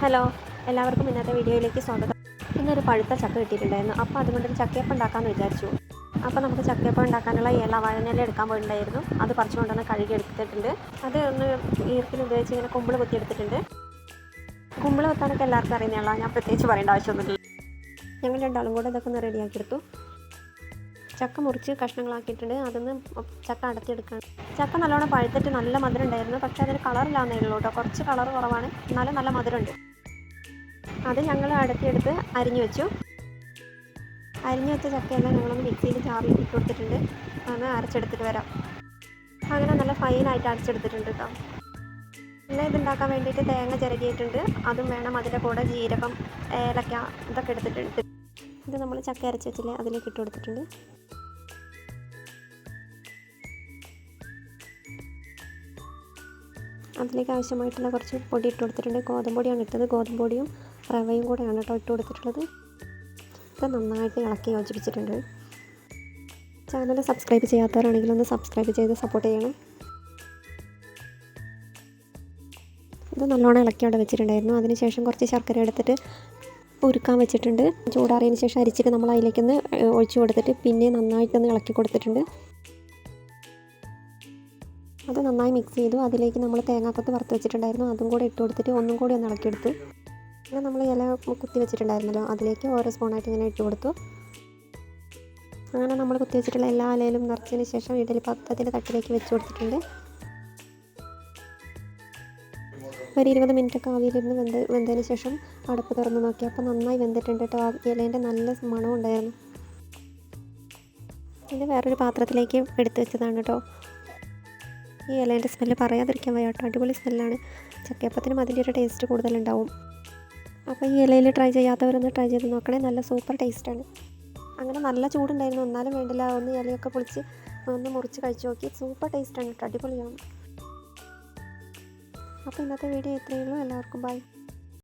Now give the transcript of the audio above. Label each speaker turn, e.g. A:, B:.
A: Hello, എല്ലാവർക്കും ഇന്നത്തെ വീഡിയോയിലേക്ക് സ്വാഗതം. ഇന്നൊരു പഴുത്ത ചക്ക കിട്ടിയിട്ടുണ്ടായിരുന്നു. അപ്പോൾ അതുകൊണ്ടൊരു ചക്കയപ്പം ഉണ്ടാക്കാമെന്ന് വിചാരിച്ചു. അപ്പോൾ നമുക്ക് ചക്കയപ്പം ഉണ്ടാക്കാനുള്ള വഴനില എടുക്കാൻ പോയിട്ടുണ്ടായിരുന്നു. അത് പറിച്ചു കൊണ്ടുവന്ന് കഴുകി എടുത്തിട്ടുണ്ട്. അത് ഒന്ന് ഈർക്കിൽ ഉപയോഗിച്ച് ഇങ്ങനെ കുമ്പിൾ കുത്തിയെടുത്തിട്ടുണ്ട്. കുമ്പിൾ കുത്താനൊക്കെ എല്ലാവർക്കും അറിയുന്നതാണ്, ഞാൻ പ്രത്യേകിച്ച് പറയേണ്ട ആവശ്യമൊന്നുമില്ല. ഞങ്ങൾ രണ്ടാളും കൂടെ ഇതൊക്കെ ഒന്ന് റെഡിയാക്കിയെടുത്തു. ചക്ക മുറിച്ച് കഷ്ണങ്ങളാക്കിയിട്ടുണ്ട്. അതൊന്ന് ചക്ക അടത്തിയെടുക്കണം. ചക്ക നല്ലോണം പഴുത്തിട്ട് നല്ല മധുരം ഉണ്ടായിരുന്നു. പക്ഷേ അതിന് കളറില്ലാന്നേ ഉള്ളൂ കേട്ടോ, കുറച്ച് കളർ കുറവാണ്, എന്നാലും നല്ല മധുരമുണ്ട്. അത് ഞങ്ങൾ അടത്തിയെടുത്ത് അരിഞ്ഞു വെച്ചു. അരിഞ്ഞു വെച്ച ചക്കയെല്ലാം ഞങ്ങളൊന്ന് മിക്സിയിൽ ജാറിൽ ഇട്ട് കൊടുത്തിട്ടുണ്ട്. അതൊന്ന് അരച്ചെടുത്തിട്ട് വരാം. അങ്ങനെ നല്ല ഫൈനായിട്ട് അരച്ചെടുത്തിട്ടുണ്ട് കേട്ടോ. പിന്നെ ഇതുണ്ടാക്കാൻ വേണ്ടിയിട്ട് തേങ്ങ ചിരകിയിട്ടുണ്ട്, അതും വേണം. അതിൻ്റെ കൂടെ ജീരകം, ഏലക്ക ഇതൊക്കെ എടുത്തിട്ടുണ്ട്. ഇത് നമ്മൾ ചക്ക അരച്ച് വെച്ചില്ലേ, അതിലേക്ക് ഇട്ട് കൊടുത്തിട്ടുണ്ട്. അതിലേക്ക് ആവശ്യമായിട്ടുള്ള കുറച്ച് പൊടി ഇട്ട് കൊടുത്തിട്ടുണ്ട്. ഗോതമ്പ് പൊടിയാണ് ഇട്ടത്. ഗോതമ്പ് പൊടിയും റവയും കൂടെയാണ് കേട്ടോ ഇട്ട് കൊടുത്തിട്ടുള്ളത്. ഇത് നന്നായിട്ട് ഇളക്കി യോജിപ്പിച്ചിട്ടുണ്ട്. ചാനൽ സബ്സ്ക്രൈബ് ചെയ്യാത്തവരാണെങ്കിൽ ഒന്ന് സബ്സ്ക്രൈബ് ചെയ്ത് സപ്പോർട്ട് ചെയ്യണം. ഇത് നല്ലോണം ഇളക്കി അവിടെ വെച്ചിട്ടുണ്ടായിരുന്നു. അതിനുശേഷം കുറച്ച് ശർക്കര എടുത്തിട്ട് ഉരുക്കാൻ വെച്ചിട്ടുണ്ട്. ചൂടാറിയതിന് ശേഷം അരിച്ചിട്ട് നമ്മൾ അതിലേക്കൊന്ന് ഒഴിച്ചു കൊടുത്തിട്ട് പിന്നെ നന്നായിട്ടൊന്ന് ഇളക്കി കൊടുത്തിട്ടുണ്ട്. അത് നന്നായി മിക്സ് ചെയ്തു. അതിലേക്ക് നമ്മൾ തേങ്ങാക്കൊത്ത് വറുത്ത് വെച്ചിട്ടുണ്ടായിരുന്നു, അതും കൂടെ ഇട്ട് കൊടുത്തിട്ട് ഒന്നും കൂടി ഒന്ന് ഇളക്കിയെടുത്തു. പിന്നെ നമ്മൾ ഇല കുത്തി വെച്ചിട്ടുണ്ടായിരുന്നല്ലോ, അതിലേക്ക് ഓരോ സ്പൂണായിട്ട് ഇങ്ങനെ ഇട്ട് കൊടുത്തു. അങ്ങനെ നമ്മൾ കുത്തി വെച്ചിട്ടുള്ള എല്ലാ ഇലയിലും നിറച്ചതിന് ശേഷം ഇഡലി പാത്രത്തിൻ്റെ തട്ടിലേക്ക് വെച്ച് കൊടുത്തിട്ടുണ്ട്. ഒരു 20 മിനിറ്റൊക്കെ ആവിയിലിരുന്ന് വെന്തതിന് ശേഷം അടുപ്പ് തുറന്ന് നോക്കി. അപ്പോൾ നന്നായി വെന്തിട്ടുണ്ട് കേട്ടോ. ആ ഇലേൻ്റെ നല്ല മണവും ഉണ്ടായിരുന്നു. ഇത് വേറൊരു പാത്രത്തിലേക്ക് എടുത്ത് വെച്ചതാണ് കേട്ടോ. ഈ ഇലേൻ്റെ സ്മെല്ല് പറയാതിരിക്കാൻ വയ്യ കേട്ടോ, അടിപൊളി സ്മെല്ലാണ്. ചക്കയപ്പത്തിനും അതിൻ്റെ ഒരു ടേസ്റ്റ് കൂടുതലുണ്ടാവും. അപ്പോൾ ഈ ഇലയിൽ ട്രൈ ചെയ്യാത്തവരൊന്ന് ട്രൈ ചെയ്ത് നോക്കണേ, നല്ല സൂപ്പർ ടേസ്റ്റാണ്. അങ്ങനെ നല്ല ചൂടുണ്ടായിരുന്നു, എന്നാലും വേണ്ടില്ല, ഒന്ന് ഇലയൊക്കെ പൊളിച്ച് ഒന്ന് മുറിച്ച് കഴിച്ച് നോക്കി. സൂപ്പർ ടേസ്റ്റാണ് കേട്ടോ, അടിപൊളിയാണ്. അപ്പോൾ ഇന്നത്തെ വീഡിയോ ഇത്രയേ ഉള്ളൂ. എല്ലാവർക്കും ബൈ.